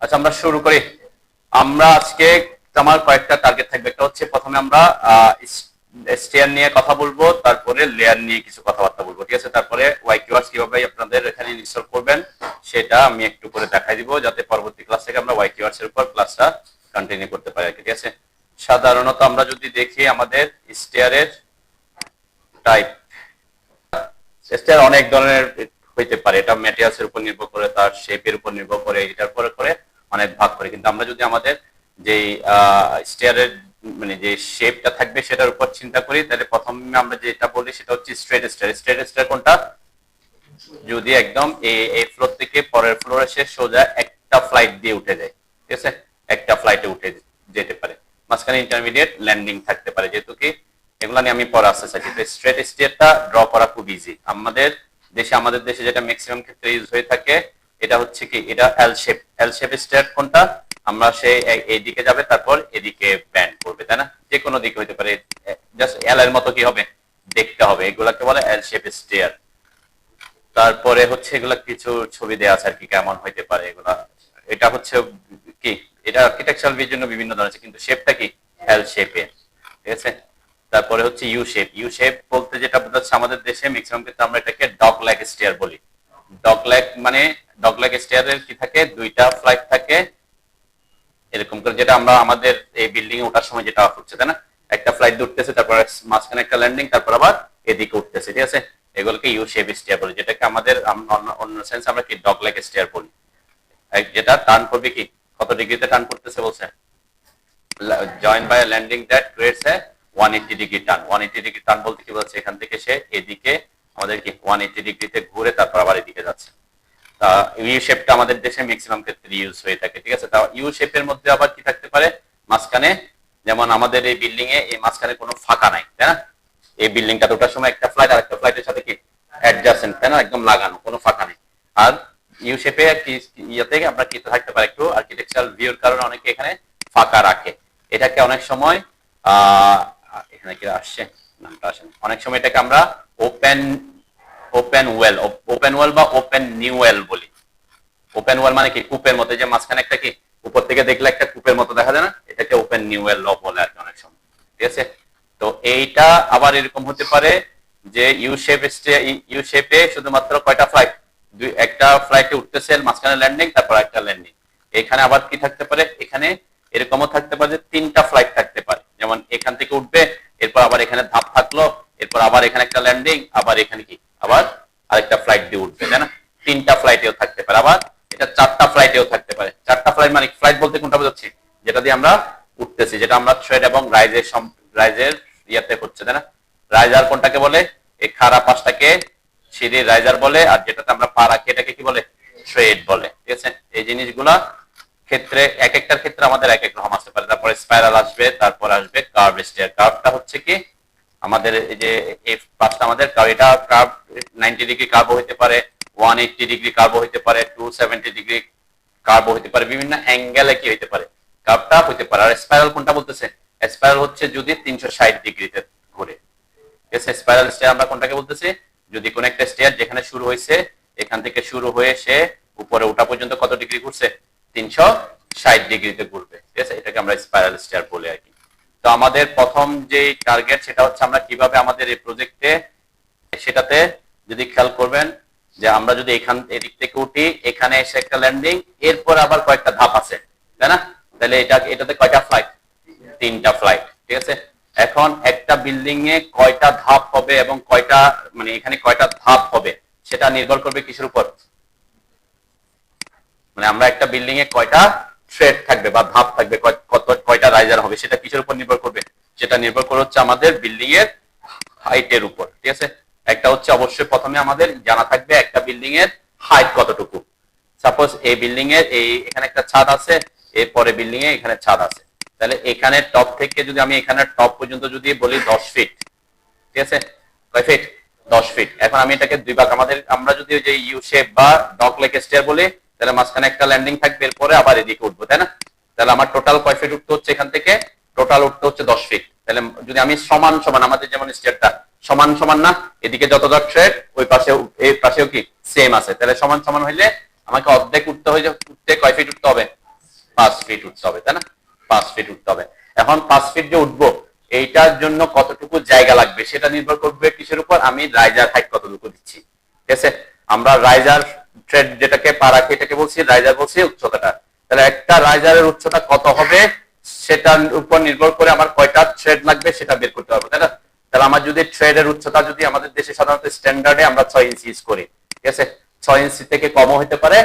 আচ্ছা, আমরা শুরু করি। আমরা আজকে আমার কয়েকটা টার্গেট থাকবে। একটা হচ্ছে প্রথমে আমরা স্টেয়ার নিয়ে কথা বলবো, তারপরে লেয়ার নিয়ে কিছু কথাবার্তা বলবো, ঠিক আছে? তারপরে ওয়াই কিওয়ার্ডস কিভাবে আপনাদের এখানে ইনস্টল করবেন সেটা আমি একটু করে দেখাই দিব, যাতে পরবর্তী ক্লাস থেকে আমরা ওয়াই কিওয়ার্ডস এর উপর ক্লাসটা কন্টিনিউ করতে পারি, ঠিক আছে? সাধারণত আমরা যদি দেখি আমাদের স্টেয়ারের টাইপ, স্টেয়ার অনেক ধরনের হইতে পারে। এটা ম্যাটেরিয়ালস এর উপর নির্ভর করে, তার শেপের উপর নির্ভর করে, এটার পরে করে অনেক ভাগ করে। কিন্তু আমরা যদি আমাদের যে স্টেয়ারের মানে যে শেপটা থাকবে সেটার উপর চিন্তা করি, তাহলে প্রথমে আমরা যেটা বলি সেটা হচ্ছে স্ট্রেট স্টেয়ার। স্ট্রেট স্টেয়ার কোনটা? যদি একদম এই ফ্লোর থেকে পরের ফ্লোরে সে সোজা একটা ফ্লাইট দিয়ে উঠে যায়, ঠিক আছে? একটা ফ্লাইটে উঠে যেতে পারে, মাঝখানে ইন্টারমিডিয়েট ল্যান্ডিং থাকতে পারে। যেহেতু কি এগুলা নিয়ে আমি পরে আসতে চাই, কিন্তু স্ট্রেট স্টেয়ারটা ড্র করা খুব ইজি। আমাদের দেশে যেটা ম্যাক্সিমাম ক্ষেত্রে ইউজ হয়ে থাকে, এটা হচ্ছে কি, এটা এল শেপ। এল শেপ স্টেয়ার কোনটা? আমরা সেই এইদিকে যাবে, তারপর এদিকে ব্যান্ড করবে, তাই না? যে কোনো দিকে হইতে পারে, জাস্ট এল এর মতো কি হবে দেখতে হবে। এগুলাকে বলে এল শেপ স্টেয়ার। তারপরে হচ্ছে এগুলা কিছু ছবি দেওয়া আছে আর কি, কেমন হইতে পারে এগুলা। এটা হচ্ছে কি, এটা আর্কিটেকচারাল ভিউর জন্য বিভিন্ন ধরনের আছে, কিন্তু শেপটা কি এল শেপে, ঠিক আছে? তারপরে হচ্ছে ইউ শেপ। ইউ শেপ বলতে যেটা বোঝাচ্ছে, আমাদের দেশে ম্যাক্সিমাম ক্ষেত্রে আমরা এটাকে ডগ লেগ স্টেয়ার বলি। ডগ লেগ মানে, ডগ লেগ স্টেয়ারের কি থাকে, দুইটা ফ্লাইট থাকে এরকম করে, যেটা আমরা আমাদের এই বিল্ডিং এ ওঠার সময় যেটা হচ্ছে, তাই না? একটা ফ্লাইট উঠতেছে, তারপর মাঝখানে একটা ল্যান্ডিং, তারপর আবার এদিকে উঠতেছে, ঠিক আছে? এগুলোকে ইউ শেপ স্টেয়ার বলি, যেটাকে আমাদের অন্য সেন্স আমরা কি ডগ লেগ স্টেয়ার বলি। যেটা টার্ন করবে কি, কত ডিগ্রিতে টার্ন করতেছে বলছে, join by landing that creates a 180 degree turn. 180 degree turn বলতে কি বলছে, এখান থেকে সে এদিকে আমাদের কি 180 ডিগ্রিতে ঘুরে তারপর আবার এদিকে যাচ্ছে। তা ইউ শেপটা আমাদের দেশে ম্যাক্সিমাম ক্ষেত্রে ইউজ হয়ে থাকে, ঠিক আছে? তা ইউ শেপের মধ্যে আবার কি থাকতে পারে, মাঝখানে, যেমন আমাদের এই বিল্ডিং এ এই মাঝখানে কোনো ফাঁকা নাই, তাই না? এই বিল্ডিংটা দুটার সময় একটা ফ্লাইট আর একটা ফ্লাইটের সাথে কি অ্যাডজাসেন্ট, তাই না? একদম লাগানো, কোনো ফাঁকা নেই। আর ইউ শেপে কি ইয়েতে আমরা কি থাকতে পারে, একটু আর্কিটেকচারাল ভিউর কারণে অনেকে এখানে ফাঁকা রাখে। এটাকে অনেক সময় এখানে কি আসছে, নামটা আসে না। অনেক সময় এটাকে আমরা ওপেন ওপেন ওয়েল বা ওপেন নিউ ওয়েল বলি। ওপেন ওয়েল মানে কি, কূপের মতো, যে মাঝখানে একটা কি উপর থেকে দেখলে একটা কূপের মতো দেখা যায় না, এটাকে ওপেন নিউ ওয়েল বলে আর কি অনেক সময়, ঠিক আছে? তো এইটা আবার এরকম হতে পারে যে ইউ শেপে শুধুমাত্র কয়টা ফ্লাইট, একটা ফ্লাইটে উঠতেছে, মাঝখানে ল্যান্ডিং, তারপর একটা ল্যান্ডিং। এখানে আবার কি থাকতে পারে, এখানে এরকমও থাকতে পারে যে তিনটা ফ্লাইট থাকতে পারে, যেমন এখান থেকে উঠবে, এরপর আবার এখানে ধাপ থাকলো, এরপর আবার এখানে একটা ল্যান্ডিং, আবার এখানে কি আবার আরেকটা ফ্লাইট দিয়ে উঠবে, তাই না? তিনটা ফ্লাইটেও থাকতে পারে। আবার এটা চারটা ফ্লাইটেও থাকতে পারে। চারটা ফ্লাইট মানে, ফ্লাইট বলতে কোনটা বোঝাচ্ছি, যেটা দিয়ে আমরা উঠতেছি, যেটা আমরা থ্রেড এবং রাইজের ইয়াতে হচ্ছে, তাই না? রাইজার কোনটাকে বলে, এই খাড়া পাশটাকে সিঁড়ির রাইজার বলে, আর যেটাতে আমরা পা রাখি এটাকে কি বলে, থ্রেড বলে, ঠিক আছে? এই জিনিসগুলা ক্ষেত্রে এক একটার ক্ষেত্রে আমাদের এক এক রকম আসতে পারে। তারপরে স্পাইরাল আসবে, তারপর আসবে কার্ভ স্টেয়ার। কার্ভটা হচ্ছে কি, আমাদের এই যে এই পাশটা আমাদের এটা কার্ভ 90 ডিগ্রি কার্ভ হইতে পারে, 180 ডিগ্রি কার্ভ হইতে পারে, 270 ডিগ্রি কার্ভ হইতে পারে, বিভিন্ন অ্যাঙ্গেলে কি হইতে পারে, কার্ভটা হইতে পারে। আর স্পাইরাল কোনটা বলতেছে, স্পাইরাল হচ্ছে যদি 360 ডিগ্রিতে ঘুরে। স্পাইরাল স্টেয়ার আমরা কোনটাকে বলতেছি, যদি কোন একটা স্টেয়ার যেখানে শুরু হয়েছে, এখান থেকে শুরু হয়ে সে উপরে ওঠা পর্যন্ত কত ডিগ্রি ঘুরছে, 360 ডিগ্রিতে ঘুরবে, ঠিক আছে? এটাকে আমরা স্পাইরাল স্টেয়ার বলি আর কি। তো আমাদের প্রথম যে টার্গেট সেটা হচ্ছে আমরা কিভাবে আমাদের এই প্রজেক্টে, সেটাতে যদি খেয়াল করবেন যে আমরা যদি এদিক থেকে উঠি, এখানে এসে একটা ল্যান্ডিং, এরপর আবার কয়েকটা ধাপ আছে, তাই না? তাহলে এটাতে কয়টা ফ্লাইট, তিনটা ফ্লাইট, ঠিক আছে? এখন একটা বিল্ডিং এ কয়টা ধাপ হবে এবং কয়টা মানে এখানে কয়টা ধাপ হবে সেটা নির্ভর করবে কিসের উপর, মানে আমরা একটা বিল্ডিং এ কয়টা থ্রেড থাকবে বা ধাপ থাকবে, কয়টা রাইজার হবে, সেটা কিসের উপর নির্ভর করবে, সেটা নির্ভর করে হচ্ছে আমাদের বিল্ডিং এর হাইটের উপর, ঠিক আছে? একটা হচ্ছে অবশ্যই প্রথমে আমাদের জানা থাকবে একটা বিল্ডিং এর হাইট কতটুকু। সাপোজ এই বিল্ডিং এর এখানে একটা ছাদ আছে, এরপরে বিল্ডিং এ এখানে ছাদ আছে, তাহলে এখানে টপ থেকে যদি আমি এখানে টপ পর্যন্ত যদি বলি 10 ফিট, ঠিক আছে? কয় ফিট, 10 ফিট। এখন আমি এটাকে দুই ভাগ, আমরা যদি ওই যে ইউ শেপ বা ডগ লেগ স্টেয়ার বলি, তাহলে মাঝখানে একটা ল্যান্ডিং থাকবে, এরপরে আবার এদিকে উঠবো, তাই না? তাহলে আমার টোটাল কয় ফিট উঠতে হচ্ছে, এখান থেকে টোটাল উঠতে হচ্ছে 10 ফিট। তাহলে যদি আমি সমান সমান, আমাদের যেমন স্টেয়ারটা সমান সমান না, এদিকে যতটা থ্রেড ওই পাশেও এই পাশেও কি সেম আছে, তাহলে সমান সমান হইলে আমাকে অর্ধেক উঠতে কয় ফিট উঠতে হবে, 5 ফিট উঠতে হবে, তাই না? 5 ফিট উঠতে হবে। এখন 5 ফিট যে উঠবো এইটার জন্য কতটুকু জায়গা লাগবে সেটা নির্ভর করবে কিসের উপর, আমি রাইজার হাইট কতটুকু দিচ্ছি। ঠিক আছে, আমরা রাইজার থ্রেড যেটাকে পা রাখি এটাকে বলছি রাইজার, বলছি উচ্চতাটা। তাহলে একটা রাইজারের উচ্চতা কত হবে সেটার উপর নির্ভর করে আমার কয়টা থ্রেড লাগবে সেটা বের করতে হবে, তাই না? তাহলে আমার যদি থ্রেডের উচ্চতা যদি আমাদের দেশে সাধারণত স্ট্যান্ডার্ডে আমরা 6 ইঞ্চি ইউজ করি, ঠিক আছে, 6 ইঞ্চি থেকে কমও হতে পারে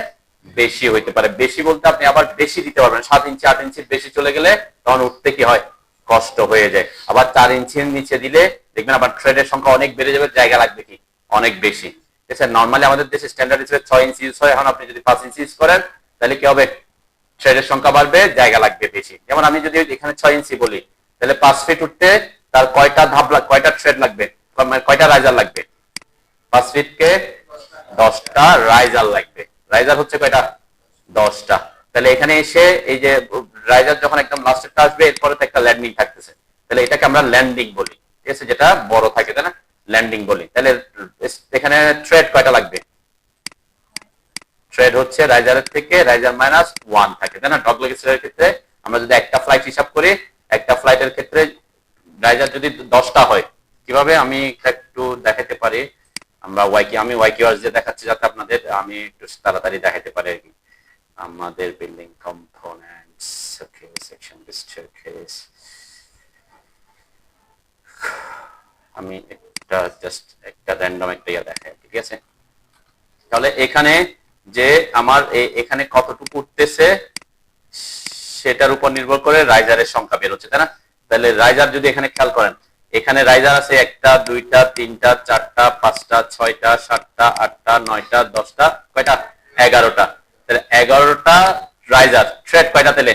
বেশি হইতে পারে। বেশি বলতে আপনি আবার বেশি দিতে পারবেন, 7 ইঞ্চি 8 ইঞ্চির বেশি চলে গেলে তখন উঠতে কি হয়, কষ্ট হয়ে যায়। আবার 4 ইঞ্চির নিচে দিলে দেখবেন আবার থ্রেডের সংখ্যা অনেক বেড়ে যাবে, জায়গা লাগবে কি অনেক বেশি। ঠিক আছে, নর্মালি আমাদের দেশে স্ট্যান্ডার্ড হিসেবে 6 ইঞ্চি ইউজ হয়, এখন আপনি যদি 5 ইঞ্চি ইউজ করেন তাহলে কি হবে, থ্রেডের সংখ্যা বাড়বে, জায়গা লাগবে বেশি। যেমন আমি যদি এখানে 6 ইঞ্চি বলি তাহলে 5 ফিট উঠতে তার কয়টা ধাপ কয়টা থ্রেড লাগবে, কয়টা রাইজার লাগবে? 5 ফিটকে 10টা রাইজার লাগবে। রাইজার হচ্ছে কয়টা? 10টা। তাহলে এখানে এসে এই যে রাইজার যখন একদম লাস্টেরটা আসবে এরপরে তো একটা ল্যান্ডিং থাকতেছে, তাহলে এটাকে আমরা ল্যান্ডিং বলি। ঠিক আছে, যেটা বড় থাকে তাই না, ল্যান্ডিং বলি। তাহলে এখানে থ্রেড কয়টা লাগবে? থ্রেড হচ্ছে রাইজারের থেকে রাইজার -1 থাকে, তাই না? ডগলেগ স্টিয়ারের ক্ষেত্রে আমরা যদি একটা ফ্লাইট হিসাব করি, একটা ফ্লাইটের ক্ষেত্রে রাইজার যদি 10টা হয়, কিভাবে আমি একটু দেখাতে পারি, আমরা আমি ওয়াইকিউআরস দিয়ে দেখাচ্ছি যাতে আপনাদের আমি একটু তাড়াতাড়ি দেখাতে পারি আর কি। আমাদের বিল্ডিং কম্পোনেন্টস, ওকে, সেকশন স্টেয়ারকেস, আমি একটা জাস্ট একটা র্যান্ডম একটা ইয়া দেখাই, ঠিক আছে? তাহলে এখানে যে আমার এখানে কতটুকু উঠতেছে সেটার উপর নির্ভর করে রাইজারের সংখ্যা বের হচ্ছে, তাই না? তাহলে রাইজার যদি এখানে খেয়াল করেন, এখানে রাইজার আছে 1টা 2টা 3টা 4টা 5টা 6টা 7টা 8টা 9টা 10টা, কয়টা? 11টা। তাহলে 11টা রাইজার থ্রেড কয়টা? তাহলে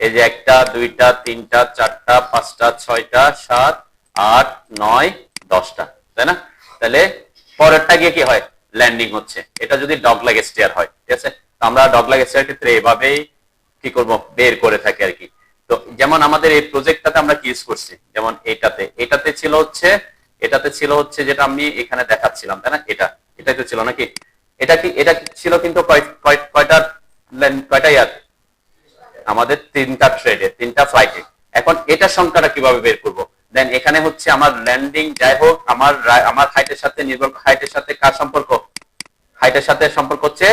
এই যে 1টা 2টা 3টা 4টা 5টা 6টা 7 8 9 10টা, তাই না? তাহলে পরেরটা গিয়ে কি হয়, ল্যান্ডিং হচ্ছে। এটা যদি ডগলেগ স্টিয়ার হয়, ঠিক আছে, তো আমরা ডগলেগ স্টিয়ার ক্ষেত্রে এভাবেই কি করব, বের করে থাকি আর কি। তো যেমন আমাদের এই প্রজেক্টটাতে আমরা কি ইউজ করছি, যেমন এটাতে ছিল হচ্ছে যেটা আমি এখানে দেখাচ্ছিলাম, তাই না? এটাই তো ছিল নাকি? এটা ছিল কিন্তু কয়টা ইয়ার, আমাদের 3টা থ্রেডে 3টা ফ্লাইটে। এখন এটা সংখ্যাটা কিভাবে বের করব? দেন এখানে হচ্ছে আমার ল্যান্ডিং, যাই হোক আমার হাইটের সাথে হাইটের সাথে কার সম্পর্ক, হাইটের সাথে সম্পর্ক হচ্ছে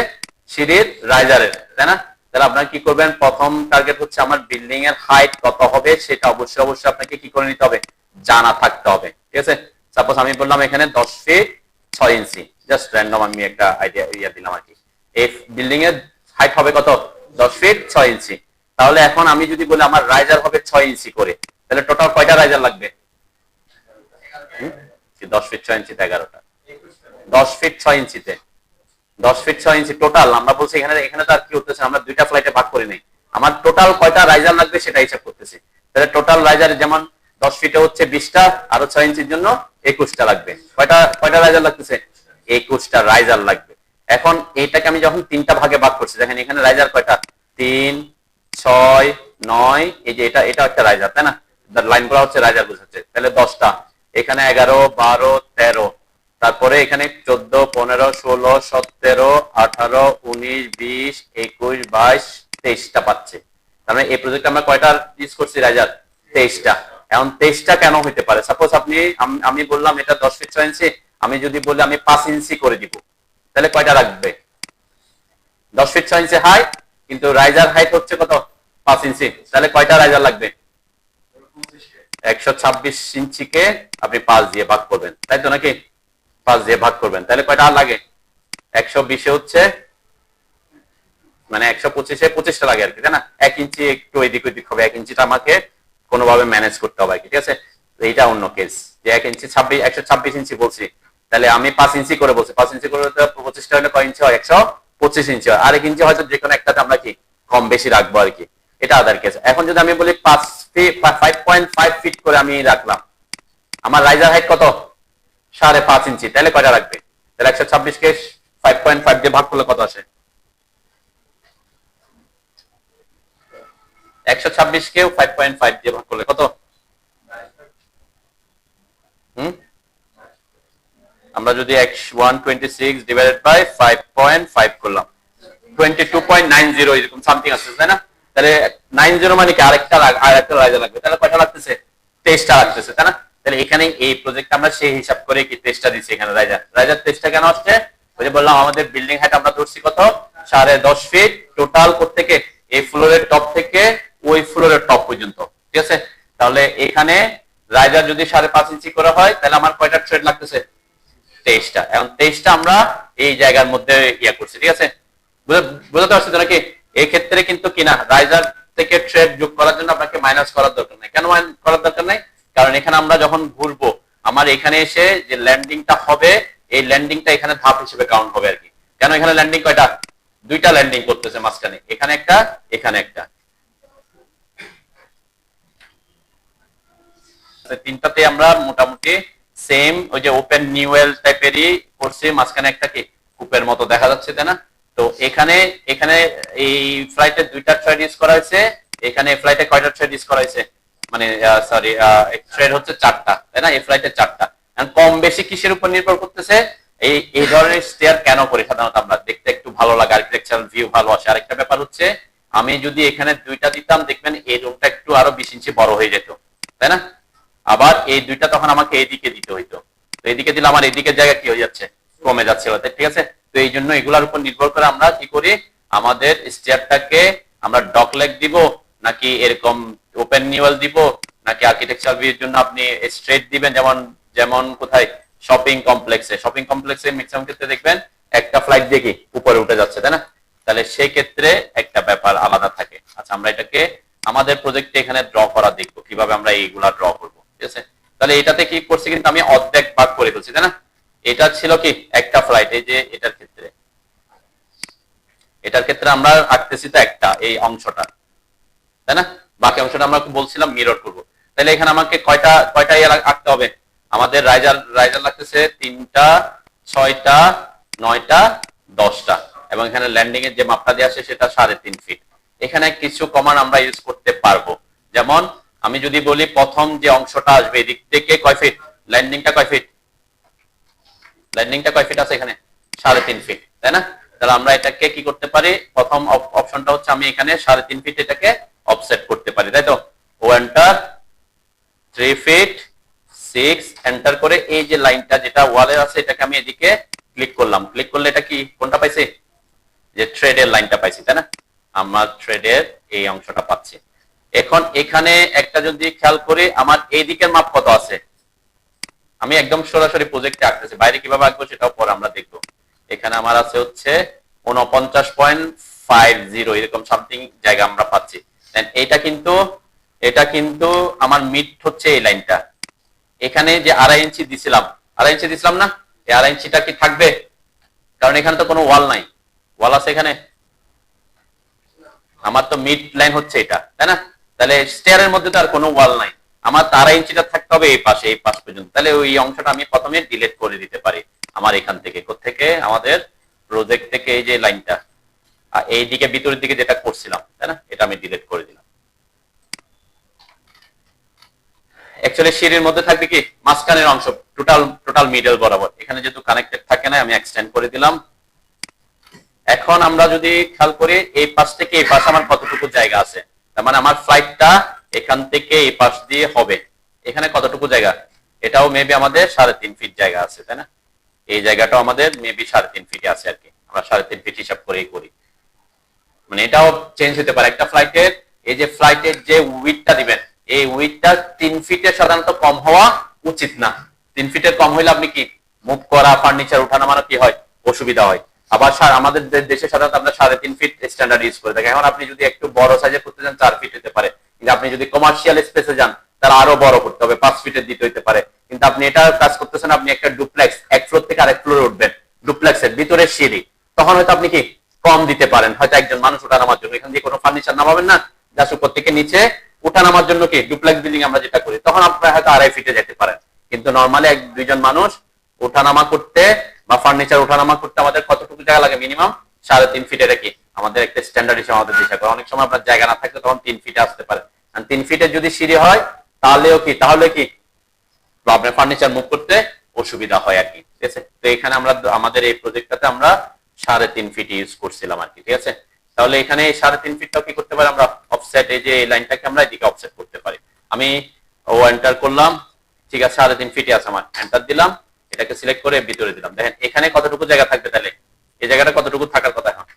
সিঁড়ির রাইজারের, তাই না? তাহলে আপনারা কি করবেন, প্রথম টার্গেট হচ্ছে আমার বিল্ডিং এর হাইট কত হবে সেটা অবশ্যই আপনাকে কি করে নিতে হবে, জানা থাকতে হবে। ঠিক আছে, সাপোজ আমি বললাম এখানে 10 ফিট 6 ইঞ্চি, জাস্ট র্যান্ডম আমি একটা আইডিয়া দিলাম আর কি। এই বিল্ডিং এর হাইট হবে কত, 10 ফিট 6 ইঞ্চি। তাহলে এখন আমি যদি বলি আমার রাইজার হবে 6 ইঞ্চি করে, তাহলে টোটাল কয়টা রাইজার লাগবে? 10 ফিট 6 ইঞ্চিতে 11টা, 10 ফিট 6 ইঞ্চিতে 10 ফিট 6 ইঞ্চি টোটাল। আমরা বলছি এখানে তো আর কি হতেছে, আমরা দুইটা ফ্লাইটে ভাগ করি নাই, আমার টোটাল কয়টা রাইজার লাগবে সেটা হিসাব করতেছি। তাহলে টোটাল রাইজার যেমন 10 ফিটে হচ্ছে 20টা, আরো 6 ইঞ্চির জন্য 21টা লাগবে। কয়টা রাইজার লাগতেছে? 21টা রাইজার লাগবে। এখন এইটাকে আমি যখন 3টা ভাগে ভাগ করছি, দেখেন এখানে রাইজার কয়টা, 3 6 9, এই যে এটা একটা রাইজার, তাই না? লাইনগুলো হচ্ছে রাইজার বোঝাচ্ছে। তাহলে 10টা, এখানে 11 12 13, তারপরে এখানে 14 15 16 17 18 19 20 21 22 23টা পাচ্ছে। তার মানে এই প্রজেক্টে আমরা কয়টা ইউজ করছি রাইজার? 23টা। এখন 23টা কেন হইতে পারে? সাপোজ আমি বললাম এটা 10 ফিট 6 ইঞ্চি, আমি যদি বলি আমি 5 ইঞ্চি করে দিব, তাহলে কয়টা রাখবে? 10 ফিট 6 ইঞ্চি হাইট, কিন্তু রাইজার হাইট হচ্ছে কত, 5 ইঞ্চি, তাহলে কয়টা রাইজার লাগবে? 126 ইঞ্চিকে আপনি 5 দিয়ে ভাগ করবেন, তাই তো নাকি? 5 দিয়ে ভাগ করবেন, তাহলে কয়টা লাগে? 120 হচ্ছে মানে 125-এ 25টা লাগে আর কি, তাই না? 1 ইঞ্চি একটু এদিক ওদিক হবে, 1 ইঞ্চিটা আমাকে কোনোভাবে ম্যানেজ করতে হবে, ঠিক আছে? এইটা অন্য কেস, যে 1 ইঞ্চি 126 ইঞ্চি বলছি, তাহলে আমি 5 ইঞ্চি করে বলছি, 5 ইঞ্চি করে 25টা হলে কয় ইঞ্চি হয়? 125 ইঞ্চি হয়। আর 1 ইঞ্চি হয়তো যে কোনো একটাতে আমরা কি কম বেশি রাখবো আর কি, এটা আদার কেস। এখন যদি আমি বলি 5.5 ফিট করে আমি রাখলাম, আমার রাইজার হাইট কত? 5.5 ইঞ্চি, তাহলে কয়টা রাখবে? তাহলে 126কে 5.5 দিয়ে ভাগ করলে কত আসে? 126কে 5.5 দিয়ে ভাগ করলে কত? আমরা যদি 126 ডিভাইডেড বাই 5.5 করলাম, 22.90 এরকম সামথিং আসছে, তাই না? তাহলে 90 মানে কি আরেকটা রাইজার লাগবে, তাহলে কয়টা লাগতেছে? 23টা লাগতেছে, তাই না? তাহলে এখানে এই প্রজেক্ট আমরা সেই হিসাব করে কি 23টা দিচ্ছি এখানে রাইজার। 23টা কেন আসছে? ওই যে বললাম আমাদের বিল্ডিং হাইট আমরা ধরছি কত, 10.5 ফিট টোটাল। থেকে এই ফ্লোরের টপ থেকে ওই ফ্লোরের টপ পর্যন্ত, ঠিক আছে? তাহলে এখানে রাইজার যদি 5.5 ইঞ্চি করে হয় তাহলে আমার কয়টা থ্রেড লাগতেছে? 23টা। এখন 23টা আমরা এই জায়গার মধ্যে ইয়া করছি, ঠিক আছে? বুঝতে পারছি তো নাকি? এই ক্ষেত্রে কিন্তু কিনা রাইজার থেকে থ্রেড যোগ করার জন্য আপনাকে মাইনাস করার দরকার নাই। কেন করার দরকার নাই? কারণ এখানে আমরা যখন ঘুরবো আমার এখানে এসে যে ল্যান্ডিংটা হবে এই ল্যান্ডিংটা এখানে ধাপ হিসেবে কাউন্ট হবে আর কি। কেন এখানে ল্যান্ডিং কয়টা? 2টা ল্যান্ডিং করতেছে মাঝখানে, এখানে একটা এখানে একটা, তিনটাতে আমরা মোটামুটি সেম ওই যে ওপেন নিউয়েল টাইপেরই করছি, মাঝখানে একটা কি কূপের মতো দেখা যাচ্ছে, তাই না? তো এখানে এখানে এই ফ্লাইটে 2টা থ্রেড ইউজ করা হয়েছে, এখানে এই ফ্লাইটে কয়টা থ্রেড ইউজ করা হয়েছে? মানে সরি থ্রেড হচ্ছে 4টা, তাই না? এই ফ্লাইটে 4টা। কম বেশি কিসের উপর নির্ভর করতেছে? এই ধরনের স্টেয়ার কেন করি সাধারণত আমরা? দেখতে একটু ভালো লাগে, আর্কিটেকচারাল ভিউ ভালো আসে। আরেকটা ব্যাপার হচ্ছে আমি যদি এখানে 2টা দিতাম দেখবেন এই রুমটা একটু আরো 20 ইঞ্চি বড় হয়ে যেত, তাই না? আবার এই 2টা তখন আমাকে এইদিকে দিতে হইতো, তো এইদিকে দিলে আমার এইদিকে জায়গা কি হয়ে যাচ্ছে? কমে যাচ্ছে, ঠিক আছে? তো এই জন্য এগুলার উপর নির্ভর করে আমরা কি করি, আমাদের স্টেয়ারটাকে আমরা ডক লেগ দিব নাকি এরকম ওপেন নিউয়েল দিব নাকি আর্কিটেকচারাল ভিউর জন্য আপনি স্ট্রেট দিবেন। যেমন যেমন কোথায় শপিং কমপ্লেক্সে ম্যাক্সিমাম ক্ষেত্রে দেখবেন একটা ফ্লাইট দেখি উপরে উঠে যাচ্ছে, তাই না? তাহলে সেই ক্ষেত্রে একটা ব্যাপার আলাদা থাকে। আচ্ছা, আমরা এটাকে আমাদের প্রজেক্টে এখানে ড্র করা দেখবো কিভাবে আমরা এইগুলা ড্র করবো, ঠিক আছে? তাহলে এটাতে কি করছি কিন্তু আমি অর্ধেক ভাগ করে ফেলছি, তাই না? এটা ছিল কি একটা ফ্লাইট, এই যে এটার ক্ষেত্রে আমরা আঁকতেছি তো একটা এই অংশটা, তাই না? বাকি অংশটা আমরা বলছিলাম মিরর করব। তাহলে এখানে আমাকে কয়টা আঁকতে হবে? আমাদের রাইজার লাগতেছে 3টা, 6টা, 9টা, 10টা, এবং এখানে ল্যান্ডিং এর যে মাপটা দেওয়া আছে সেটা 3.5 ফিট। এখানে কিছু কমান্ড আমরা ইউজ করতে পারবো। যেমন আমি যদি বলি প্রথম যে অংশটা আসবে এদিক থেকে কয় ফিট, ল্যান্ডিংটা কয় ফিট আছে এখানে? 3.5 ফিট, তাই না? তাহলে আমরা এটাকে কি করতে পারি? প্রথম অপশনটা হচ্ছে আমি এখানে 3.5 ফিট এটাকে অফসেট করতে পারি, তাই তো? ও এন্টার 3 ফিট 6 এন্টার করে এই যে লাইনটা যেটা ওয়ালে আছে এটাকে আমি এদিকে ক্লিক করলাম। ক্লিক করলে এটা কি কোনটা পাইছি? যে থ্রেডের লাইনটা পাইছি, তাই না? আমরা থ্রেডের এই অংশটা পাচ্ছি। এখন এখানে একটা যদি খেয়াল করি আমার এই দিকের মাপ কত আছে, আমি একদম সরাসরি প্রজেক্টে আঁকতেছি, বাইরে কিভাবে আঁকবো সেটাও পরে আমরা দেখবো। এখানে আমার আছে হচ্ছে 49.50 এরকম সামথিং জায়গা আমরা পাচ্ছি। এটা কিন্তু আমার মিড হচ্ছে এই লাইনটা। এখানে যে 2.5 ইঞ্চি দিছিলাম না, এই 2.5 ইঞ্চিটা কি থাকবে? কারণ এখানে তো কোনো ওয়াল নাই। ওয়াল আছে এখানে? আমার তো মিড লাইন হচ্ছে এটা, তাই না? তাহলে স্টেয়ারের মধ্যে তো আর কোনো ওয়াল নাই, আমার 2.5 ইঞ্চিটা থাকতে হবে এই পাশ পর্যন্ত। তাহলে ওই অংশটা আমি প্রথমে ডিলিট করে দিতে পারি আমার এখান থেকে, কোত্থেকে? আমাদের প্রজেক্ট থেকে এই যে লাইনটা এই দিকে ভিতরের দিকে যেটা করছিলাম, তাই না? এটা আমি ডিলিট করে দিলাম। অ্যাকচুয়ালি সিঁড়ির মধ্যে থাকবে কি মাঝখানের অংশ, টোটাল মিডল বরাবর। এখানে যেহেতু কানেক্টেড থাকে না আমি এক্সটেন্ড করে দিলাম। এখন আমরা যদি খেয়াল করি এই পাশ থেকে এই পাশ আমার কতটুকু জায়গা আছে, তার মানে আমার ফ্লাইটটা এখান থেকে এই পাশ দিয়ে হবে। এখানে কতটুকু জায়গা? এটাও মেবি আমাদের 3.5 ফিট জায়গা আছে, তাই না? এই জায়গাটাও আমাদের মেবি 3.5 ফিটে আছে আর কি। আমরা 3.5 ফিট হিসাব করেই করি, মানে এটাও চেঞ্জ হতে পারে। একটা ফ্লাইটের এই যে ফ্লাইটের যে উইডটা দিবেন এই উইডটা 3 ফিটের সাধারণত কম হওয়া উচিত না। 3 ফিটের কম হইলে আপনি কি মুভ করা, ফার্নিচার উঠানামানো কি হয়? অসুবিধা হয়। আবার আমাদের দেশে সাধারণত আমরা 3.5 ফিট স্ট্যান্ডার্ড ইউজ করে থাকি। এখন আপনি যদি একটু বড় সাইজে করতে চান 4 ফিট হতে পারে, কিন্তু আপনি যদি কমার্শিয়াল স্পেসে যান তাহলে আরো বড় করতে হবে, 5 ফিটের দিতে হতে পারে। কিন্তু আপনি এটা কাজ করতেছেন, আপনি একটা ডুপ্লেক্স এক ফ্লোর থেকে আরেক ফ্লোরে উঠবেন, ডুপ্লেক্সের ভিতরে সিঁড়ি, তখন হয়তো আপনি কি কম দিতে পারেন, হয়তো একজন মানুষ ওঠানামার জন্য। এখান দিয়ে কোনো ফার্নিচার নামাবেন না, জাস্ট উপর থেকে নিচে ওঠানামার জন্য কি ডুপ্লেক্স বিল্ডিং আমরা যেটা করি, তখন আপনারা হয়তো 2.5 ফিটে যেতে পারেন। কিন্তু নর্মালি 1-2 জন মানুষ ওঠানামা করতে বা ফার্নিচার ওঠানামা করতে আমাদের কতটুকু জায়গা লাগে? মিনিমাম 3.5 ফিটের কি আমাদের একটা স্ট্যান্ডার্ড হিসেবে আমাদের দেশে করে। অনেক সময় আপনার জায়গা না থাকলে তখন 3 ফিটে আসতে পারে। আর 3 ফিটের যদি সিঁড়ি হয় তাহলে কি আপনার ফার্নিচার মুভ করতে অসুবিধা হয় আর কি, ঠিক আছে? তো এখানে আমরা আমাদের এই প্রজেক্টটাতে আমরা 3.5 ফিট ইউজ করছিলাম আর কি, ঠিক আছে? তাহলে এখানে 3.5 ফিটটাও কি করতে পারি আমরা অফসেট, এই যে এই লাইনটাকে আমরা এদিকে অফসেট করতে পারি। আমি এন্টার করলাম, ঠিক আছে 3.5 ফিটে আছে আমার, এন্টার দিলাম, এটাকে সিলেক্ট করে ভিতরে দিলাম। দেখেন এখানে কতটুকু জায়গা থাকবে, তাহলে এই জায়গাটা কতটুকু থাকার কথা। এখন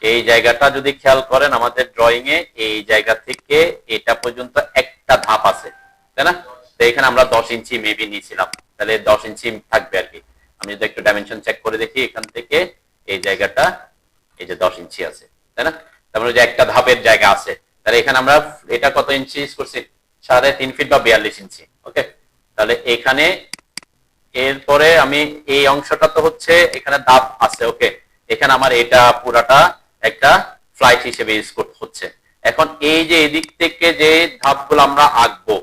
এই জায়গাটা যদি খেয়াল করেন আমাদের ড্রয়িং এ, এই জায়গা থেকে এটা পর্যন্ত একটা ধাপ আছে, তাই না? তো এখানে আমরা 10 ইঞ্চি মেবি নিয়েছিলাম, তাহলে 10 ইঞ্চি থাকবে আর কি। আমি যদি একটু ডাইমেনশন চেক করে দেখি, এখান থেকে এই জায়গাটা এই যে 10 ইঞ্চি আছে, তাই না? তার মানে যে একটা ধাপের জায়গা আছে, তাহলে এখানে আমরা এটা কত ইঞ্চি ইউজ করছি, 3.5 ফিট বা 42 ইঞ্চি। ওকে, তাহলে এখানে এরপরে আমি এই অংশটা তো হচ্ছে এখানে ধাপ আছে। ওকে, এখানে আমার এটা পুরাটা একটা ফ্লাইট হিসেবে ইউজ করতে হচ্ছে। এখন এই যে এদিক থেকে যে ধাপগুলো আমরা আঁকবো,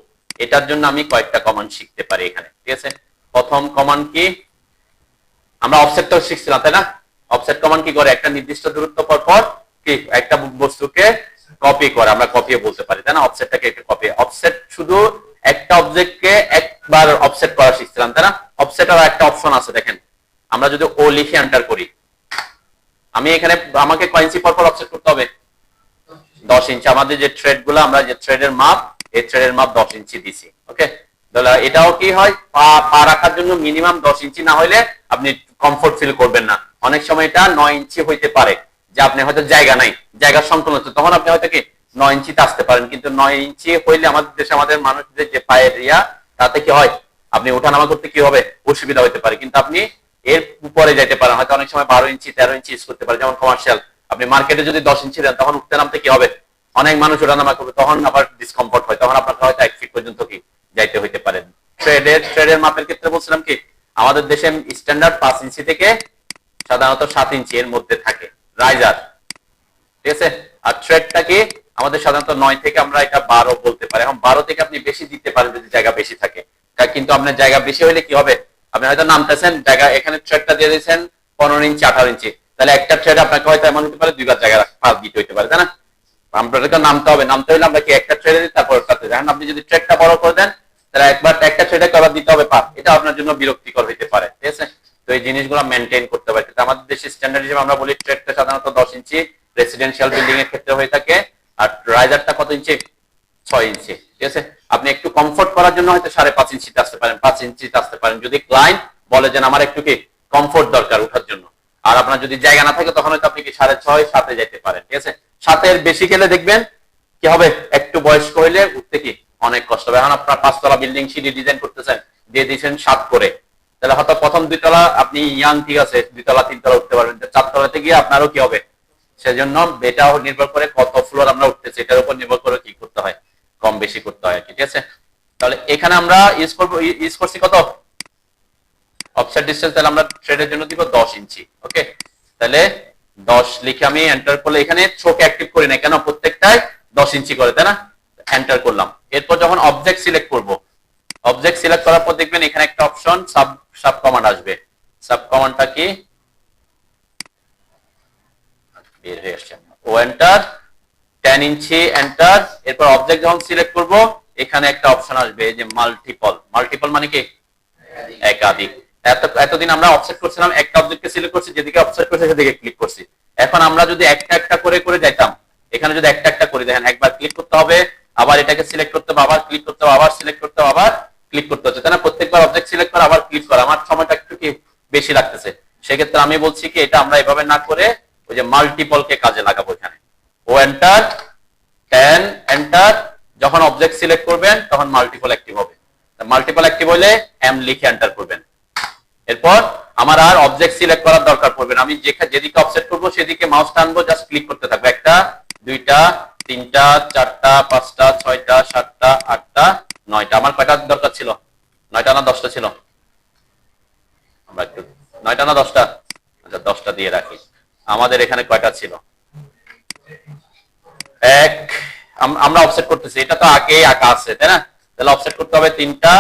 এটার জন্য আমি কয়েকটা কমান্ড শিখতে পারি এখানে, ঠিক আছে? প্রথম কমান্ড কি, আমরা অফসেটটা শিখছিলাম তাই না? অফসেট কমান্ড কি করে, একটা নির্দিষ্ট দূরত্ব পর পর কি একটা বস্তুকে কপি করে, আমরা কপি বলতে পারি তাই না? অফসেটটাকে একটা কপি, অফসেট শুধু একটা অবজেক্টকে একবার অফসেট করা শিখছিলাম তাই না? অফসেট আর একটা অপশন আছে, দেখেন আমরা যদি ও লিখে এন্টার করি, আমি এখানে আমাকে কয় ইঞ্চি পর পর অফসেট করতে হবে, 10 ইঞ্চি। আমাদের যে থ্রেড গুলো, আমরা যে থ্রেডের মাপ, এই থ্রেডের মাপ 10 ইঞ্চি দিছি। ওকে, তাহলে এটাও কি হয়, পা রাখার জন্য মিনিমাম 10 ইঞ্চি না হলে আপনি কমফোর্ট ফিল করবেন না। অনেক সময় এটা 9 ইঞ্চি হইতে পারে, যে আপনি হয়তো জায়গা নাই, জায়গার সংকলন হচ্ছে, তখন আপনি হয়তো কি 9 ইঞ্চিতে আসতে পারেন। কিন্তু 9 ইঞ্চি হইলে আমাদের দেশে আমাদের মানুষদের যে পায়ের রিয়া, তাতে কি হয়, আপনি ওঠানামা করতে কি হবে, অসুবিধা হতে পারে। কিন্তু আপনি এর উপরে যাইতে পারেন, হয়তো অনেক সময় 12 ইঞ্চি 13 ইঞ্চি ইউজ করতে পারেন। যেমন কমার্শিয়াল, আপনি মার্কেটে যদি 10 ইঞ্চি দেন, তখন উঠতে নামতে কি হবে, অনেক মানুষ ওঠানামা করবে, তখন আবার ডিসকমফোর্ট হয়, তখন আপনাকে হয়তো 1 ফিট পর্যন্ত কি যাইতে হইতে পারে। থ্রেডের মাপের ক্ষেত্রে বলছিলাম কি, আমাদের দেশে স্ট্যান্ডার্ড 5 ইঞ্চি থেকে সাধারণত 7 ইঞ্চি এর মধ্যে থাকে রাইজার, ঠিক আছে? আর থ্রেডটা কি আমাদের সাধারণত 9 থেকে আমরা এটা 12 বলতে পারি। এখন 12 থেকে আপনি বেশি দিতে পারেন যদি জায়গা বেশি থাকে, কিন্তু আপনার জায়গা বেশি হলে কি হবে, আপনি হয়তো নামতেছেন, জায়গা এখানে থ্রেডটা দিয়ে দিয়েছেন 15 ইঞ্চি 18 ইঞ্চি, তাহলে একটা থ্রেড আপনাকে হয়তো এমন হতে পারে 2বার জায়গা দিতে হইতে পারে, তাই না? আপনাদেরকে নামতে হবে, নামতে হলে আমরা কি একটা থ্রেডে দিই, তারপর ওটাতে। এখন আপনি যদি থ্রেডটা বড় করে দেন, তাহলে একবার একটা থ্রেডে কবার দিতে হবে পার, এটা আপনার জন্য বিরক্তিকর হইতে পারে, ঠিক আছে? তো এই জিনিসগুলো মেনটেন করতে হবে। কিন্তু আমাদের দেশে স্ট্যান্ডার্ড হিসেবে আমরা বলি থ্রেডটা সাধারণত 10 ইঞ্চি রেসিডেন্সিয়াল বিল্ডিং এর ক্ষেত্রে হয়ে থাকে, আর রাইজারটা কত ইঞ্চি, 6 ইঞ্চি, ঠিক আছে? আপনি একটু কমফোর্ট করার জন্য হয়তো 5.5 ইঞ্চিতে আসতে পারেন, 5 ইঞ্চিতে আসতে পারেন, যদি ক্লায়েন্ট বলে যে আমার একটু কি কমফোর্ট দরকার উঠার জন্য। আর আপনার যদি জায়গা না থাকে, তখন হয়তো আপনি কি 6.5 7-এ যেতে পারেন, ঠিক আছে? 7-এর বেশি গেলে দেখবেন কি হবে, একটু বয়স্ক হইলে উঠতে কি অনেক কষ্ট হবে। এখন আপনার 5 তলা বিল্ডিং সিঁড়ি ডিজাইন করতেছেন, দিয়ে দিয়েছেন 7 করে, তাহলে হয়তো প্রথম 2 তলা আপনি ইয়াং, ঠিক আছে, 2 তলা 3 তলা উঠতে পারবেন, 4 তলাতে গিয়ে আপনারও কি হবে। সেজন্য এটাও নির্ভর করে কত ফ্লোর আমরা উঠতেছি, এটার উপর নির্ভর করে কি করতে হয়, কম বেশি করতে হয়, ঠিক আছে? তাহলে এখানে আমরা ইউজ করছি কত, অফসেট ডিসটেন্স, তাহলে আমরা থ্রেডের জন্য দিব 10 ইঞ্চি। ওকে, তাহলে 10 লিখে আমি এন্টার করলে, এখানে চোখ অ্যাক্টিভ করি না কেন, প্রত্যেকটাই 10 ইঞ্চি করে, তাই না? এন্টার করলাম। এরপর যখন অবজেক্ট সিলেক্ট করব, অবজেক্ট সিলেক্ট করার পর দেখবেন এখানে একটা অপশন সাব কমান্ড আসবে। সাব কমান্ডটা কি, বের হয়ে আসছে, ও এন্টার 10 ইঞ্চি এন্টার। এরপর অবজেক্ট যখন সিলেক্ট করব, এখানে একটা অপশন আসবে এই যে মাল্টিপল। মাল্টিপল মানে কি, একাধিক। এতদিন আমরা অফসেট করছিলাম, একটা অবজেক্টকে সিলেক্ট করছি, যেদিকে অফসেট করছি সেদিকে ক্লিক করছি। এখন আমরা যদি একটা একটা করে করে যাইতাম, এখানে যদি একটা একটা করে দেখেন, একবার ক্লিক করতে হবে, আবার এটাকে সিলেক্ট করতে হবে, আবার ক্লিক করতে হবে, আবার সিলেক্ট করতে হবে, আবার ক্লিক করতে হচ্ছে, তাই না? প্রত্যেকবার অবজেক্ট সিলেক্ট করা আবার ক্লিক করা, আমার সময়টা একটু কি বেশি লাগতেছে। সেক্ষেত্রে আমি বলছি কি, এটা আমরা এভাবে না করে ওই যে মাল্টিপলকে কাজে লাগাবো। এখানে ও এন্টার 10 এন্টার, যখন অবজেক্ট সিলেক্ট করবেন তখন মাল্টিপল অ্যাক্টিভ হবে। মাল্টিপল অ্যাক্টিভ হলে এম লিখে এন্টার করবেন। এরপর আমার আর অবজেক্ট সিলেক্ট করার দরকার পড়বে না, আমি যেদিকে অফসেট করবো সেদিকে মাউস টানবো, জাস্ট ক্লিক করতে থাকবো। 1টা 2টা 3টা 4টা 5টা 6টা 7টা 8টা 9টা। আমার কয়টা দরকার ছিল, 9টা না 10টা ছিল, আমরা একটু 9টা না 10টা, আচ্ছা 10টা দিয়ে রাখি। আমাদের এখানে কয়টা ছিল, এক, আমরা অফসেট করতেছি, এটা তো আগে আঁকা আছে তাই না? তাহলে অফসেট করতে হবে 3টা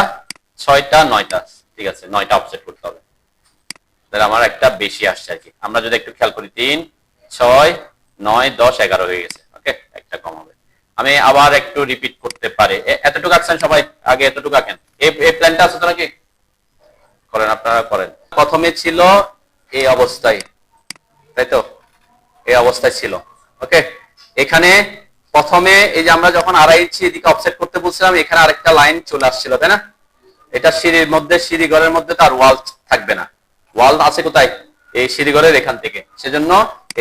6টা 9টা, ঠিক আছে 9টা অফসেট করতে হবে। তাহলে আমার একটা বেশি আসছে আর কি। আমরা যদি একটু খেয়াল করি, 3 6 9 10 11 হয়ে গেছে। ওকে, একটা কম হবে। আমি আবার একটু রিপিট করতে পারি। এতটুকু আঁকছেন সবাই, আগে এতটুকু আঁকেন। এই প্ল্যানটা আছে তো নাকি, করেন আপনারা করেন। প্রথমে ছিল এই অবস্থায়, তাই তো, এই অবস্থায় ছিল। ওকে, এখানে প্রথমে এই যে আমরা যখন আড়াই ইঞ্চি এদিকে অফসেট করতে বলছিলাম, এখানে আরেকটা লাইন চলে আসছিল, তাই না? এটা সিঁড়ির মধ্যে, সিঁড়ি ঘরের মধ্যে তার ওয়াল থাকবে না। ওয়াল আছে কোথায়? এই সিঁড়ি ঘরের এখান থেকে। সেজন্য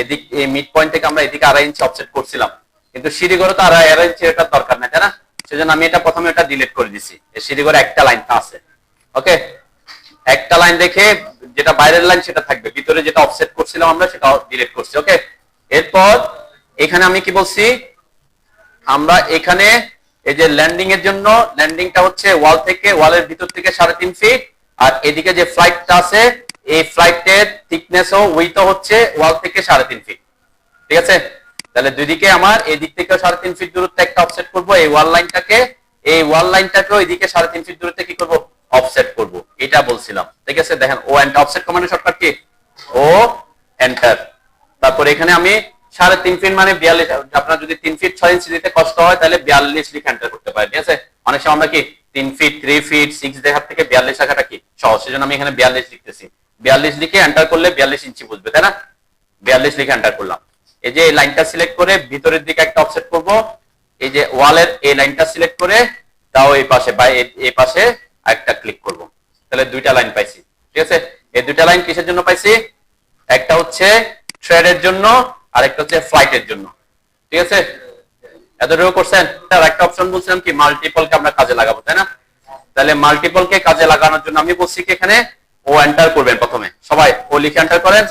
এদিক, এই মিড পয়েন্ট থেকে আমরা এদিকে আড়াই ইঞ্চি অফসেট করছিলাম, কিন্তু সিঁড়ি ঘরে তো আড়াই ইঞ্চি এটা দরকার নাই, তাই না? সেজন্য আমি এটা প্রথমে এটা ডিলিট করে দিছি। এই সিঁড়ি ঘরে একটা লাইন আছে, ওকে? একটা লাইন রেখে যেটা বাইরের লাইন সেটা থাকবে, ভিতরে যেটা অফসেট করছিলাম আমরা সেটা ডিলিট করছি, ওকে? এরপর এখানে আমি কি বলছি, আমরা এখানে এই যে ল্যান্ডিং এর জন্য, ল্যান্ডিংটা হচ্ছে ওয়াল থেকে, ওয়ালের ভিতর থেকে 3.5 ফিট, আর এদিকে যে ফ্লাইটটা আছে এই ফ্লাইটের থিকনেস ও উইথও হচ্ছে ওয়াল থেকে 3.5 ফিট, ঠিক আছে? তাহলে দুই দিকে আমার এদিক থেকে 3.5 ফিট দূরত্বে একটা অফসেট করব, এই ওয়াল লাইনটাকে, এই ওয়াল লাইনটাকেও এদিকে 3.5 ফিট দূরত্বে কি করব, অফসেট করব, এটা বলছিলাম, ঠিক আছে? দেখেন ও এন্টার, অফসেট কমান্ডের শর্টকাট কি, ও এন্টার। তারপর এখানে আমি 3.5 ফিট মানে 42, আপনার যদি 3 ফিট 6 ইঞ্চি দিতে কষ্ট হয় তাহলে 42 লিখে এন্টার করতে পারেন, ঠিক আছে? অনেক সময় আমরা কি 3 ফিট 3 ফিট 6 দেখার থেকে 42 লেখাটা কি সহজ, সেজন্য আমি এখানে 42 লিখতেছি। 42 লিখে এন্টার করলে 42 ইঞ্চি বুঝবে, তাই না? 42 লিখে এন্টার করলাম। এই যে এই লাইনটা সিলেক্ট করে ভিতরের দিকে একটা অফসেট করব, এই যে ওয়ালের এই লাইনটা সিলেক্ট করে তাও এই পাশে বা এই পাশে একটা ক্লিক করব, তাহলে দুইটা লাইন পাইছি, ঠিক আছে? এই দুইটা লাইন কিসের জন্য পাইছি? একটা হচ্ছে থ্রেডের জন্য আর একটা হচ্ছে ফ্লাইটের জন্য, ঠিক আছে? এতটুকু করছেন? তার একটা অপশন বলছিলাম কি, মাল্টিপলকে আমরা কাজে লাগাবো, তাই না? তাহলে মাল্টিপলকে কাজে লাগানোর জন্য আমি বলছি কি এখানে ও এন্টার করবেন, প্রথমে সবাই ও লিখে এন্টার করেন।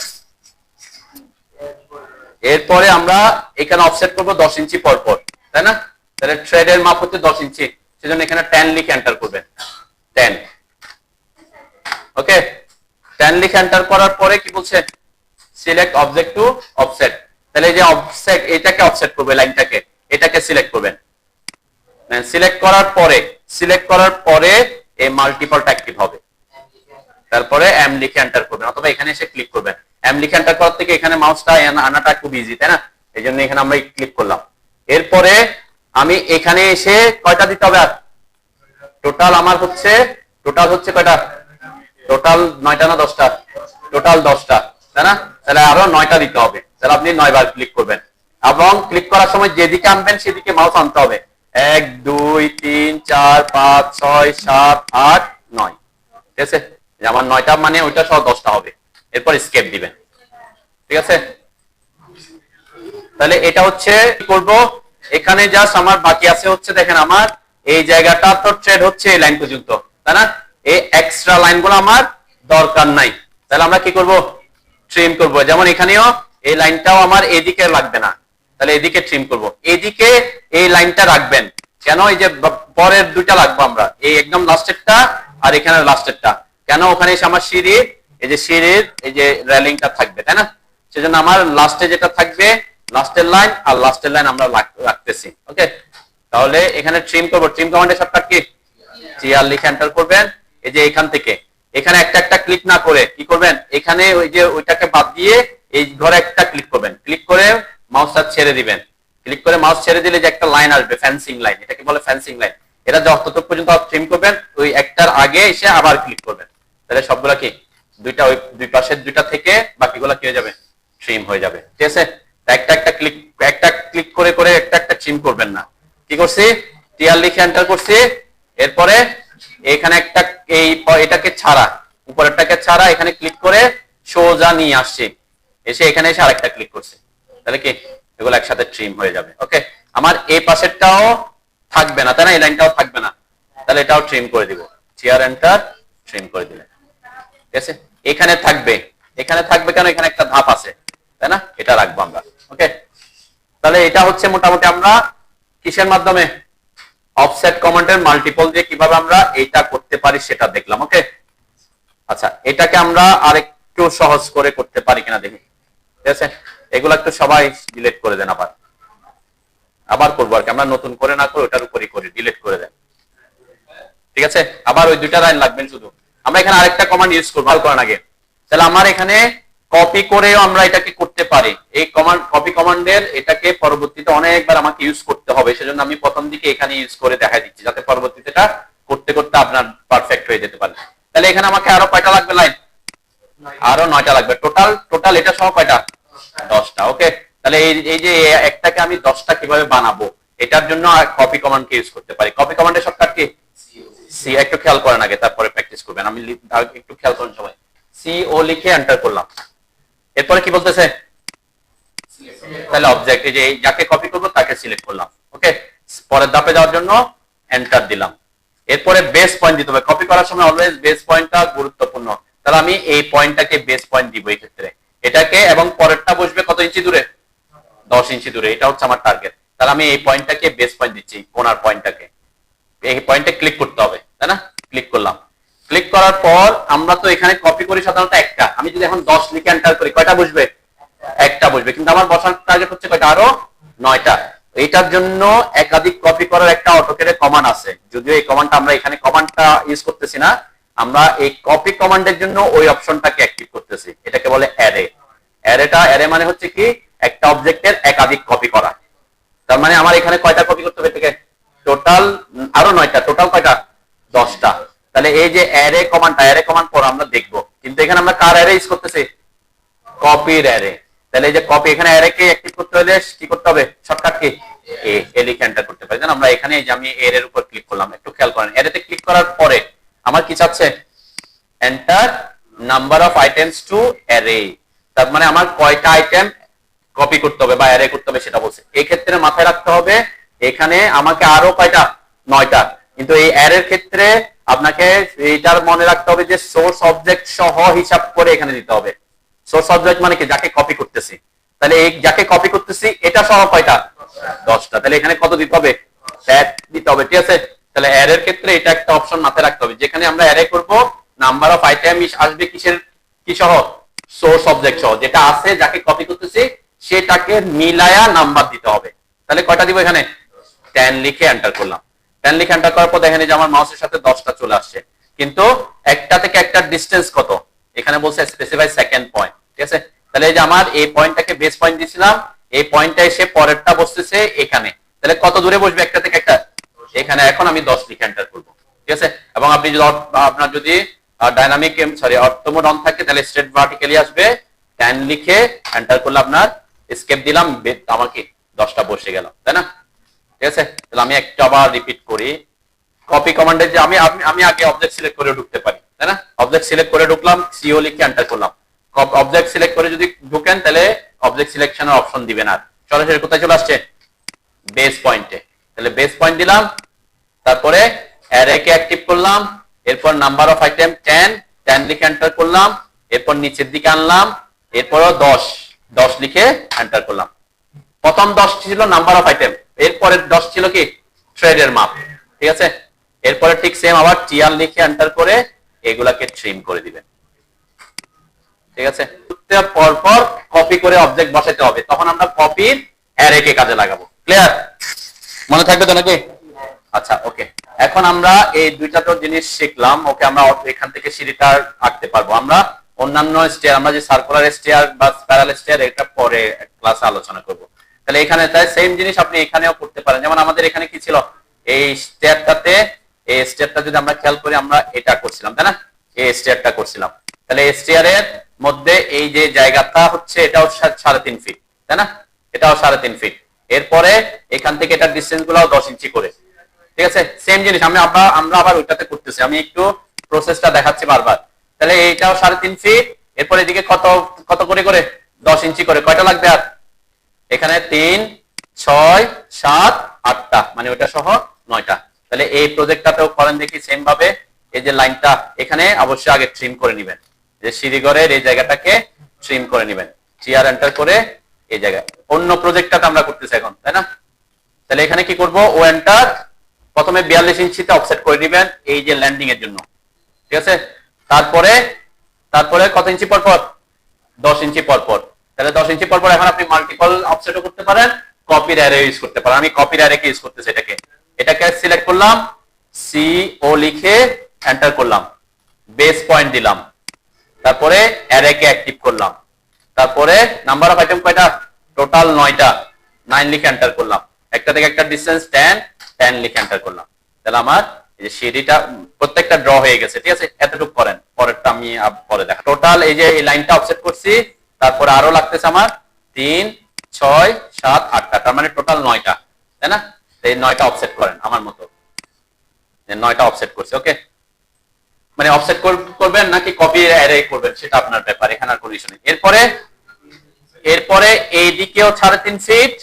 এরপরে আমরা এখানে অফসেট করব 10 ইঞ্চি পর পর, তাই না? তাহলে থ্রেডের মাপ হচ্ছে 10 ইঞ্চি, সেজন্য এখানে 10 লিখে এন্টার করবেন, 10, ওকে? 10 লিখে এন্টার করার পরে কি বলছে, সিলেক্ট অবজেক্ট টু অফসেট। তাহলে এই যে অফসেট, এটাকে অফসেট করবে, লাইনটাকে, এটাকে সিলেক্ট করবেন। সিলেক্ট করার পরে এই মাল্টিপলটা অ্যাক্টিভ হবে, তারপরে এম লিখে এন্টার করবেন, অথবা এখানে এসে ক্লিক করবেন। এম লিখে এন্টার করার থেকে এখানে মাউসটা আনাটা খুব ইজি, তাই না? এই জন্য এখানে আমরা ক্লিক করলাম। এরপরে আমি এখানে এসে কয়টা দিতে হবে, আর টোটাল আমার হচ্ছে, টোটাল হচ্ছে কয়টা, টোটাল 9টা না 10টা, টোটাল 10টা, তাই না? তাহলে আরো 9টা দিতে হবে, তাহলে আপনি 9 বার ক্লিক করবেন, এবং ক্লিক করার সময় যেদিকে আনবেন সেদিকে মাউস আনতে হবে। 1 2 3 4 5 6 7 8 9, ঠিক আছে? আমার 9টা মানে ওইটা সহ 10টা হবে। এরপর স্কেপ দিবেন, ঠিক আছে? তাহলে এটা হচ্ছে কি করব, এখানে জাস্ট আমার বাকি আছে হচ্ছে, দেখেন আমার এই জায়গাটা তো ট্রেড হচ্ছে এই লাইন পর্যন্ত, তাই না? এই এক্সট্রা লাইনগুলো আমার দরকার নাই, তাহলে আমরা কি করব, ট্রিম করব। যেমন এখানেও এই লাইনটাও আমার এদিকে লাগবে না, তাহলে এদিকে ট্রিম করব। এদিকে এই লাইনটা রাখবেন কেন, এই যে পরের দুইটা লাগবে আমরা, এই একদম লাস্টেরটা আর এখানে লাস্টেরটা, কেন ওখানে এসে আমার সিঁড়ির, এই যে সিঁড়ির এই যে রেলিংটা থাকবে, তাই না? সেজন্য আমার লাস্টে যেটা থাকবে, লাস্টের লাইন আর লাস্টের লাইন আমরা রাখতেছি, ওকে? তাহলে এখানে ট্রিম করব, ট্রিম কমান্ডের শর্টকাট কি, টিআর লিখে এন্টার করবেন। এই যে এখান থেকে এখানে একটা একটা ক্লিক না করে কি করবেন, এখানে ওই যে ওইটাকে বাদ দিয়ে এই ঘরে একটা ক্লিক করবেন, ক্লিক করে মাউসটা ছেড়ে দিবেন। ক্লিক করে মাউস ছেড়ে দিলে যে একটা লাইন আসবে, ফেন্সিং লাইন, এটাকে বলে ফেন্সিং লাইন। এটা যতটুকু পর্যন্ত ট্রিম করবেন, ওই একটার আগে এসে আবার ক্লিক করবেন, তাহলে সবগুলা কি দুইটা, ওই দুই পাশের দুইটা থেকে বাকিগুলা কি হয়ে যাবে, ট্রিম হয়ে যাবে, ঠিক আছে? একটা একটা ক্লিক করে করে একটা একটা ট্রিম করবেন না। কি করছি, টিআর লিখে এন্টার করছি। এরপরে এখানে একটা এই এটাকে ছাড়া, উপরেরটাকে ছাড়া এখানে ক্লিক করে সোজা নিয়ে আসছি, এসে এখানে এসে আরেকটা ক্লিক করছি, তাহলে কি এগুলো একসাথে ট্রিম হয়ে যাবে, ওকে? আমার এই পাশেরটাও থাকবে না, তাই না? এই লাইনটাও থাকবে না, তাহলে এটাও ট্রিম করে দিব, টিআর এন্টার, ট্রিম করে দিলে, ঠিক আছে? এখানে থাকবে, এখানে থাকবে কেন, এখানে একটা ধাপ আছে, তাই না? এটা রাখবো আমরা, ওকে? তাহলে এটা হচ্ছে মোটামুটি আমরা কিসের মাধ্যমে, অফসেট কমান্ডের মাল্টিপল দিয়ে কিভাবে আমরা এটা করতে পারি সেটা দেখলাম, ওকে? আচ্ছা, এটাকে আমরা আরেকটু সহজ করে করতে পারি কিনা দেখি, ঠিক আছে? এগুলো একটু সবাই ডিলিট করে দেন, আবার করবো আর কি, আমরা নতুন করে না করে ওটার উপরই করি, ডিলিট করে দেন, ঠিক আছে? আবার ওই দুইটা লাইন লাগবেন শুধু। আমরা এখানে আরেকটা কমান্ড ইউজ করবো, ভালো করার আগে তাহলে আমার এখানে কপি করেও আমরা এটাকে করতে পারি। এই কমান্ড, কপি কমান্ডের এটাকে পরবর্তীতে অনেকবার আমাকে ইউজ করতে হবে, সেজন্য আমি প্রথম দিকে এখানে ইউজ করে দেখাই দিচ্ছি, যাতে পরবর্তীতে এটা করতে করতে আপনার পারফেক্ট হয়ে যেতে পারে। তাহলে এখানে আমাকে আরো কয়টা লাগবে লাইন, আরো 9টা লাগবে, টোটাল এটা সহ কয়টা, 10টা, ওকে? তাহলে এই যে একটাকে আমি 10টা কিভাবে বানাবো, এটার জন্য কপি কমান্ডকে ইউজ করতে পারি। কপি কমান্ডের শর্টকাট কি? সি। একটু খেয়াল করেন আগে, তারপরে প্র্যাকটিস করবেন। আমি একটু খেয়াল করেন সবাই। সি ও লিখে এন্টার করলাম। এরপরে কি বলতেছে? তাহলে অবজেক্ট, এই যে যাকে কপি করবো তাকে সিলেক্ট করলাম। ওকে, পরের ধাপে যাওয়ার জন্য এন্টার দিলাম। এরপরে বেস পয়েন্ট দিতে হবে। কপি করার সময় অলওয়েজ বেস পয়েন্টটা গুরুত্বপূর্ণ। তাহলে আমি এই পয়েন্টটাকে বেস পয়েন্ট দিব এই ক্ষেত্রে, এটাকে, এবং পরেরটা বসবে কত ইঞ্চি দূরে? 10 ইঞ্চি দূরে। এটা হচ্ছে আমার টার্গেট। তাহলে আমি এই পয়েন্টটাকে বেস পয়েন্ট দিচ্ছি, কোনার পয়েন্টটাকে। এই পয়েন্টে ক্লিক করতে হবে, তাই না? ক্লিক করলাম। ক্লিক করার পর আমরা তো এখানে কপি করি সাধারণত একটা। আমি যদি এখন 10 লিখে এন্টার করি, কয়টা বসবে? একটা বসবে। কিন্তু আমার বসার টার্গেট হচ্ছে কয়টা? আরো 9টা। এটার জন্য একাধিক কপি করার একটা অটোক্যাডে কমান্ড আছে, যদিও এই কমান্ডটা আমরা এখানে কমান্ডটা ইউজ করতেছি না। আমরা এই কপি কমান্ডের জন্য ওই অপশনটাকে অ্যাক্টিভ করতেছি। এটাকে বলে অ্যারে। অ্যারে মানে হচ্ছে কি, একটা অবজেক্টের একাধিক কপি করা। তার মানে আমার এখানে কয়টা কপি করতে হবে? টোটাল আরো 9টা। টোটাল কয়টা? 10টা। তাহলে এই যে অ্যারে কমান্ড পর আমরা দেখবো, কিন্তু এখানে আমরা কার অ্যারে ইউজ করতেছি? কপির অ্যারে। তাহলে এই যে কপি, এখানে অ্যারে কে অ্যাক্টিভ করতে হলে কি করতে হবে? Shortcut key? এ লিখে এন্টার করতে পারি। আমরা এখানে এই যে আমি এর উপর ক্লিক করলাম। একটু খেয়াল করেন, অ্যারেতে ক্লিক করার পরে আমার কি চাচ্ছে? Enter number of items two array. তার মানে আমার কয়টা আইটেম কপি করতে হবে বা অ্যারে করতে হবে সেটা বলছে। এই ক্ষেত্রে মাথায় রাখতে হবে এখানে আমাকে আরো কয়টা? 9টা। কিন্তু এই অ্যারের ক্ষেত্রে আপনাকে এইটার মনে রাখতে হবে যে সোর্স অবজেক্ট সহ হিসাব করে এখানে দিতে হবে। সোর্স অবজেক্ট মানে কি? যাকে কপি করতেছি। তাহলে এই যাকে কপি করতেছি এটা সহ কয়টা? 10টা। তাহলে এখানে কত দিতে হবে? 1 দিতে হবে। ঠিক আছে? তাহলে অ্যারের ক্ষেত্রে এটা একটা অপশন মাথায় রাখতে হবে, যেখানে আমরা অ্যারে করব নাম্বার অফ আইটেম আসবে কিসের? কি সহ? সোর্স অবজেক্ট সহ। যেটা আছে যাকে কপি করতেছি সেটাকে মিলায়া নাম্বার দিতে হবে। তাহলে কয়টা দিব এখানে? 10 লিখে এন্টার করলাম। 10 লিখে এন্টার করার পর দেখেন যে আমার মাউসের সাথে 10টা চলে আসছে, কিন্তু একটা থেকে একটা ডিসটেন্স কত? এখানে বলছে স্পেসিফাই সেকেন্ড পয়েন্ট। ঠিক আছে? তাহলে এই যে আমার এই পয়েন্টটাকে বেস পয়েন্ট দিয়েছিলাম, এই পয়েন্টটা এসে পরেরটা বসতেছে এখানে। তাহলে কত দূরে বসবে একটা থেকে একটা? এখানে। এখন আমি 10 লিখে এন্টার করব। ঠিক আছে? এবং আপনি যদি আপনার যদি ডাইনামিক অটো মোড অন থাকে, তাহলে স্ট্রেট ভার্টিক্যালি আসবে। 10 লিখে এন্টার করলে আপনার এসকেপ দিলাম, আমার কি 10টা বসে গেল, তাই না? ঠিক আছে? তাহলে আমি একটা আবার রিপিট করি। কপি কমান্ডে যে আমি আগে অবজেক্ট সিলেক্ট করে ঢুকতে পারি, তাই না? অবজেক্ট সিলেক্ট করে ঢুকলাম, সিও লিখে এন্টার করলাম। অবজেক্ট সিলেক্ট করে যদি ঢুকেন তাহলে অবজেক্ট সিলেকশনের অপশন দিবেন, আর সরাসরি কোথায় চলে আসছে? বেস পয়েন্টে। তাহলে বেস পয়েন্ট দিলাম, তারপরে অ্যারে কে অ্যাক্টিভ করলাম, এরপর নাম্বার অফ আইটেম 10 লিখে এন্টার করলাম, এরপর নিচের দিকে আনলাম, এরপরও 10 লিখে এন্টার করলাম। প্রথম 10 ছিল নাম্বার অফ আইটেম, এরপরে 10 ছিল কি? থ্রেডের মাপ। ঠিক আছে? এরপরে ঠিক সেম আবার টিআর লিখে এন্টার করে এগুলাকে ট্রিম করে দিবেন। ঠিক আছে? পরপর কপি করে অবজেক্ট বসাতে হবে, তখন আমরা কপির অ্যারে কে কাজে লাগাবো। ক্লিয়ার? মনে থাকবে তো নাকি? আচ্ছা, ওকে। এখন আমরা এই দুইটা তো জিনিস শিখলাম। ওকে, আমরা এখান থেকে সিঁড়িটা আঁকতে পারবো। আমরা অন্যান্য স্টেয়ার, আমরা যে সার্কুলার স্টেয়ার বা স্পাইরাল স্টেয়ার, এটা পরে ক্লাসে আলোচনা করব। তাহলে এখানে তাই সেম জিনিস আপনি এখানেও করতে পারেন। যেমন আমাদের এখানে কি ছিল? এই স্টেয়ারটাতে, এই স্টেয়ারটা যদি আমরা খেয়াল করি, আমরা এটা করছিলাম, তাই না? এই স্টেয়ারটা করছিলাম। তাহলে এই স্টেয়ারের মধ্যে এই যে জায়গাটা হচ্ছে, এটাও 3.5 ফিট, তাই না? এটাও 3.5 ফিট। এরপরে এখান থেকে এটার ডিসটেন্স গুলো 10 ইঞ্চি করে। ঠিক আছে? সেম জিনিস আমরা আবার ওইটাতে করতেছি। আমি একটু প্রসেসটা দেখাচ্ছি বারবার। তাহলে এইটাও 3.5 ফিট। এরপর এদিকে কত কত করে করে? 10 ইঞ্চি করে। কয়টা লাগবে আর? এখানে 3, 6, 7, 8টা, মানে ওটা সহ 9টা। তাহলে এই প্রজেক্টটাতেও করেন দেখি সেম ভাবে। এই যে লাইনটা এখানে অবশ্যই আগে ট্রিম করে নেবেন, যে সিঁড়িঘরের এই জায়গাটাকে ট্রিম করে নেবেন। টিআর এন্টার করে এই জায়গায়। অন্য প্রজেক্টটাতে আমরা করতেছি এখন, তাই না? তাহলে এখানে কি করব? ও এন্টার। প্রথমে 42 ইঞ্চিতে অফসেট করে দিবেন এই যে ল্যান্ডিং এর জন্য। ঠিক আছে? তারপরে কত ইঞ্চি পর পর? 10 ইঞ্চি পর পর। তাহলে 10 ইঞ্চি পর পর এখন আপনি মাল্টিপল অফসেটও করতে পারেন, কপির অ্যারে ইউজ করতে পারেন। আমি কপির অ্যারে কে ইউজ করতেছি। এটাকে সিলেক্ট করলাম, সি ও লিখে এন্টার করলাম, বেস পয়েন্ট দিলাম, তারপরে অ্যারে কে অ্যাক্টিভ করলাম, তারপরে নাম্বার অফ আইটেম কয়টা? টোটাল 9টা। 9 লিখে এন্টার করলাম। একটা থেকে একটা ডিসটেন্স 10 লিখে এন্টার করলাম। তাহলে আমার এই যে সিঁড়িটা প্রত্যেকটা ড্র হয়ে গেছে। ঠিক আছে? এতটুকু করেন, পরেরটা আমি পরে দেখা। টোটাল এই যে এই লাইনটা অফসেট করছি, তারপরে আরো লাগতেছে আমার 3, 6 7 8টা, তার মানে টোটাল 9টা, তাই না? এই 9টা অফসেট করেন আমার মতো, 9টা অফসেট করছে। ওকে, মানে অফসেট করবেন নাকি কপি অ্যারে করবেন সেটা আপনার ব্যাপার, এখানে আর কোনো ইস্যু নেই। এরপরে এইদিকেও 3.5 ফিট,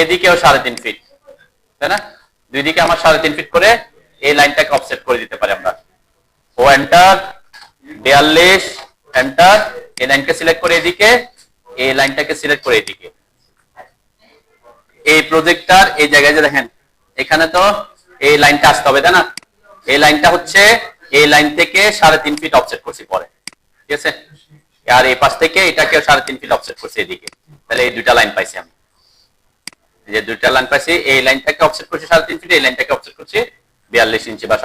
এদিকেও 3.5 ফিট, তাই না? দুই দিকে আমার 3.5 ফিট করে এই লাইনটাকে অফসেট করে দিতে পারি আমরা। ও এন্টার, 42 এন্টার, এই লাইনকে সিলেক্ট করে এদিকে, এই লাইনটাকে সিলেক্ট করে এদিকে। এই প্রজেক্টর এই জায়গায় যে দেখেন, এখানে তো এই লাইনটা আসতে হবে, তাই না? এই লাইনটা হচ্ছে এই লাইন থেকে 3.5 ফিট অফসেট করছি পরে, ঠিক আছে? আর এই পাশ থেকে এটাকে 3.5 ফিট অফসেট করছি এদিকে, তাহলে এই দুইটা লাইন পাইছি আমি। এই যে দুইটা লাইন পাইছি, এই লাইনটাকে অফসেট করছি 3.5 ফিট, এই লাইনটাকে অফসেট করছি 42 ইঞ্চি বা